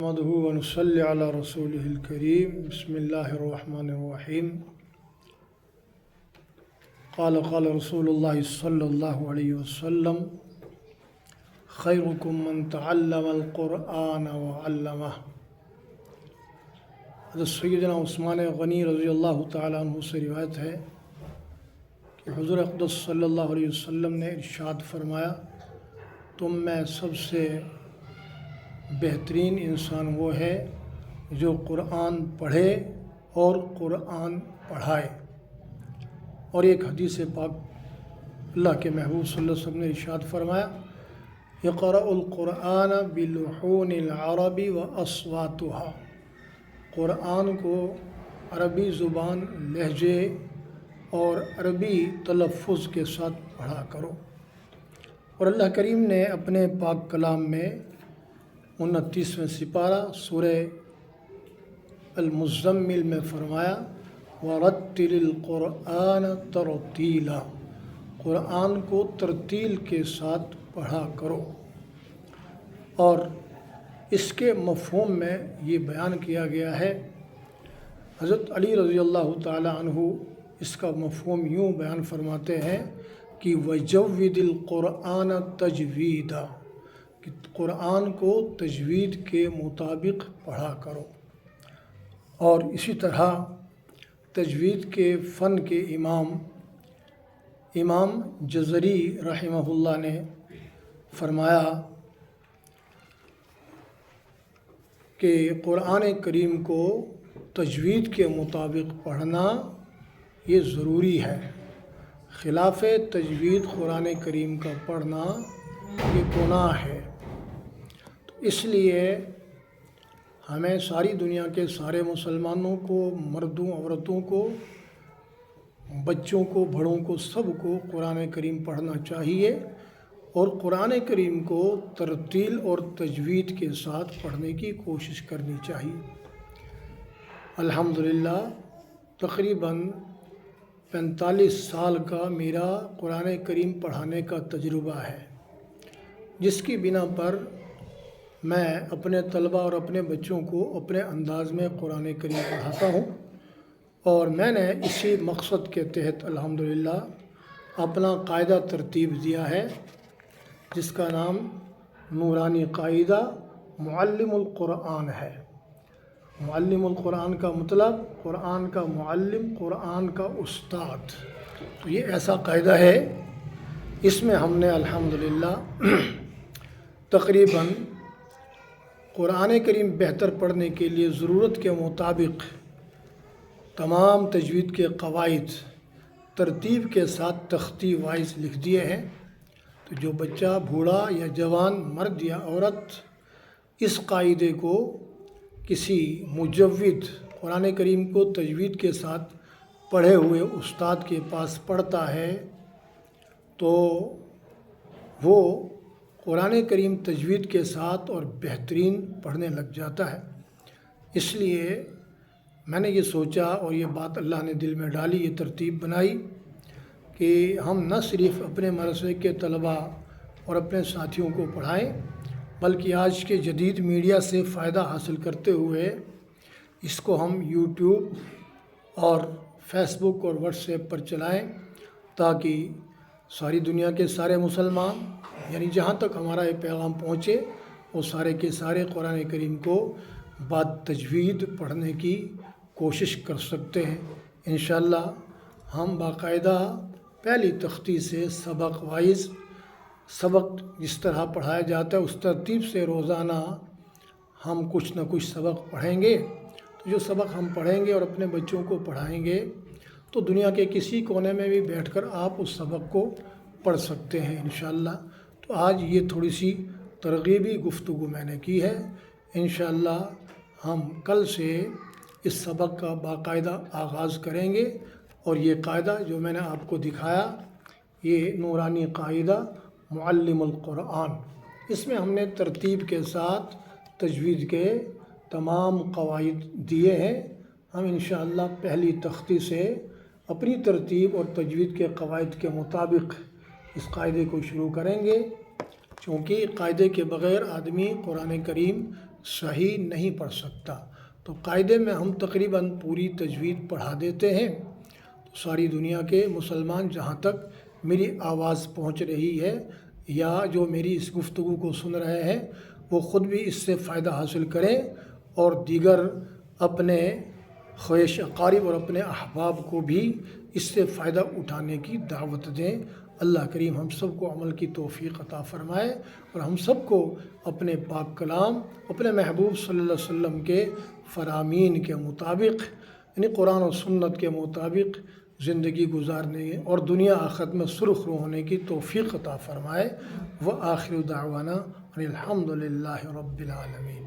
نحمده ونصلي على رسوله الكريم بسم الله الرحمن الرحيم قال رسول الله صلى الله عليه وسلم خيركم من تعلم القرآن وعلمه۔ حضرت سیدنا عثمان غنی رضی اللہ تعالیٰ عنہ سے روایت ہے کہ حضور اقدس صلی اللہ علیہ وسلم نے ارشاد فرمایا، تم میں سب سے بہترین انسان وہ ہے جو قرآن پڑھے اور قرآن پڑھائے۔ اور ایک حدیث پاک اللہ کے محبوب صلی اللہ علیہ وسلم نے ارشاد فرمایا، اقرأ القرآن بلحون العرب واصواتها، قرآن کو عربی زبان، لہجے اور عربی تلفظ کے ساتھ پڑھا کرو۔ اور اللہ کریم نے اپنے پاک کلام میں 29ویں سپارہ سورہ المزمل میں فرمایا، وَرَتِّلِ الْقُرْآنَ تَرْتِيلًا، قرآن کو ترتیل کے ساتھ پڑھا کرو۔ اور اس کے مفہوم میں یہ بیان کیا گیا ہے، حضرت علی رضی اللہ تعالی عنہ اس کا مفہوم یوں بیان فرماتے ہیں کہ وَجَوِّدِ الْقُرْآنَ تَجْوِيدًا، کہ قرآن کو تجوید کے مطابق پڑھا کرو۔ اور اسی طرح تجوید کے فن کے امام جزری رحمہ اللہ نے فرمایا کہ قرآن کریم کو تجوید کے مطابق پڑھنا یہ ضروری ہے، خلاف تجوید قرآن کریم کا پڑھنا یہ گناہ ہے۔ تو اس لیے ہمیں ساری دنیا کے سارے مسلمانوں کو، مردوں عورتوں کو، بچوں کو، بڑوں کو، سب کو قرآن کریم پڑھنا چاہیے اور قرآن کریم کو ترتیل اور تجوید کے ساتھ پڑھنے کی کوشش کرنی چاہیے۔ الحمدللہ تقریباً 45 سال کا میرا قرآن کریم پڑھانے کا تجربہ ہے، جس کی بنا پر میں اپنے طلباء اور اپنے بچوں کو اپنے انداز میں قرآن کریم پڑھاتا ہوں۔ اور میں نے اسی مقصد کے تحت الحمدللہ اپنا قاعدہ ترتیب دیا ہے، جس کا نام نورانی قاعدہ معلم القرآن ہے۔ معلم القرآن کا مطلب قرآن کا معلم، قرآن کا استاد۔ تو یہ ایسا قاعدہ ہے، اس میں ہم نے الحمدللہ تقریباً قرآن کریم بہتر پڑھنے کے لیے ضرورت کے مطابق تمام تجوید کے قواعد ترتیب کے ساتھ تختی وائز لکھ دیے ہیں۔ تو جو بچہ، بوڑھا یا جوان، مرد یا عورت اس قاعدے کو کسی مجود قرآن کریم کو تجوید کے ساتھ پڑھے ہوئے استاد کے پاس پڑھتا ہے تو وہ قرآن کریم تجوید کے ساتھ اور بہترین پڑھنے لگ جاتا ہے۔ اس لیے میں نے یہ سوچا اور یہ بات اللہ نے دل میں ڈالی، یہ ترتیب بنائی کہ ہم نہ صرف اپنے مدرسے کے طلباء اور اپنے ساتھیوں کو پڑھائیں، بلکہ آج کے جدید میڈیا سے فائدہ حاصل کرتے ہوئے اس کو ہم یوٹیوب اور فیس بک اور واٹس ایپ پر چلائیں، تاکہ ساری دنیا کے سارے مسلمان، یعنی جہاں تک ہمارا یہ پیغام پہنچے، وہ سارے کے سارے قرآن کریم کو بعد تجوید پڑھنے کی کوشش کر سکتے ہیں۔ انشاءاللہ ہم باقاعدہ پہلی تختی سے سبق وائز، سبق جس طرح پڑھایا جاتا ہے اس ترتیب سے روزانہ ہم کچھ نہ کچھ سبق پڑھیں گے۔ تو جو سبق ہم پڑھیں گے اور اپنے بچوں کو پڑھائیں گے تو دنیا کے کسی کونے میں بھی بیٹھ کر آپ اس سبق کو پڑھ سکتے ہیں انشاءاللہ۔ تو آج یہ تھوڑی سی ترغیبی گفتگو میں نے کی ہے۔ انشاءاللہ ہم کل سے اس سبق کا باقاعدہ آغاز کریں گے، اور یہ قاعدہ جو میں نے آپ کو دکھایا، یہ نورانی قاعدہ معلم القرآن، اس میں ہم نے ترتیب کے ساتھ تجوید کے تمام قواعد دیے ہیں۔ ہم انشاءاللہ پہلی تختی سے اپنی ترتیب اور تجوید کے قواعد کے مطابق اس قاعدے کو شروع کریں گے، چونکہ قاعدے کے بغیر آدمی قرآن کریم صحیح نہیں پڑھ سکتا۔ تو قاعدے میں ہم تقریباً پوری تجوید پڑھا دیتے ہیں۔ تو ساری دنیا کے مسلمان جہاں تک میری آواز پہنچ رہی ہے یا جو میری اس گفتگو کو سن رہے ہیں وہ خود بھی اس سے فائدہ حاصل کریں اور دیگر اپنے خواہش اقارب اور اپنے احباب کو بھی اس سے فائدہ اٹھانے کی دعوت دیں۔ اللہ کریم ہم سب کو عمل کی توفیق عطا فرمائے اور ہم سب کو اپنے پاک کلام اپنے محبوب صلی اللہ علیہ وسلم کے فرامین کے مطابق یعنی قرآن و سنت کے مطابق زندگی گزارنے اور دنیا آخرت میں سرخ رو ہونے کی توفیق عطا فرمائے۔ وآخر دعوانا ان الحمد للہ رب العالمین۔